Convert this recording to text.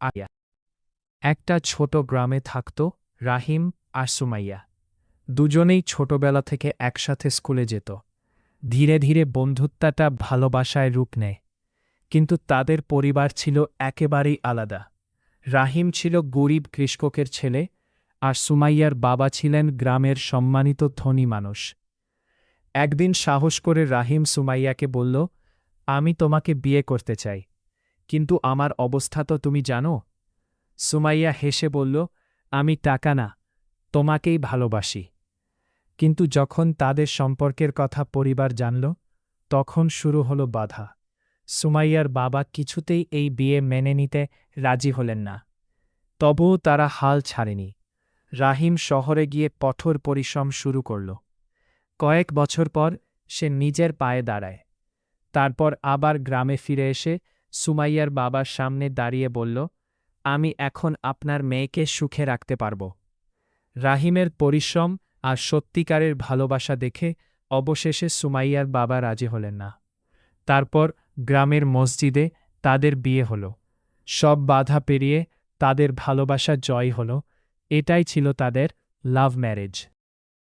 আয়া। একটা ছোট গ্রামে থাকত রাহিম আর সুমাইয়া। দুজনেই ছোটবেলা থেকে একসাথে স্কুলে যেত। ধীরে ধীরে বন্ধুত্বটা ভালোবাসায় রূপ নেয়। কিন্তু তাদের পরিবার ছিল একেবারেই আলাদা। রাহিম ছিল গরিব কৃষকের ছেলে, আর সুমাইয়ার বাবা ছিলেন গ্রামের সম্মানিত ধনী মানুষ। একদিন সাহস করে রাহিম সুমাইয়াকে বলল, আমি তোমাকে বিয়ে করতে চাই, কিন্তু আমার অবস্থা তো তুমি জানো। সুমাইয়া হেসে বলল, আমি টাকা না, তোমাকেই ভালোবাসি। কিন্তু যখন তাদের সম্পর্কের কথা পরিবার জানল, তখন শুরু হলো বাধা। সুমাইয়ার বাবা কিছুতেই এই বিয়ে মেনে নিতে রাজি হলেন না। তবুও তারা হাল ছাড়েনি। রাহিম শহরে গিয়ে কঠোর পরিশ্রম শুরু করল। কয়েক বছর পর সে নিজের পায়ে দাঁড়ায়। তারপর আবার গ্রামে ফিরে এসে সুমাইয়ার বাবার সামনে দাঁড়িয়ে বলল, আমি এখন আপনার মেয়েকে সুখে রাখতে পারব। রাহিমের পরিশ্রম আর সত্যিকারের ভালোবাসা দেখে অবশেষে সুমাইয়ার বাবা রাজি হলেন না। তারপর গ্রামের মসজিদে তাদের বিয়ে হল। সব বাধা পেরিয়ে তাদের ভালোবাসা জয় হল। এটাই ছিল তাদের লাভ ম্যারেজ।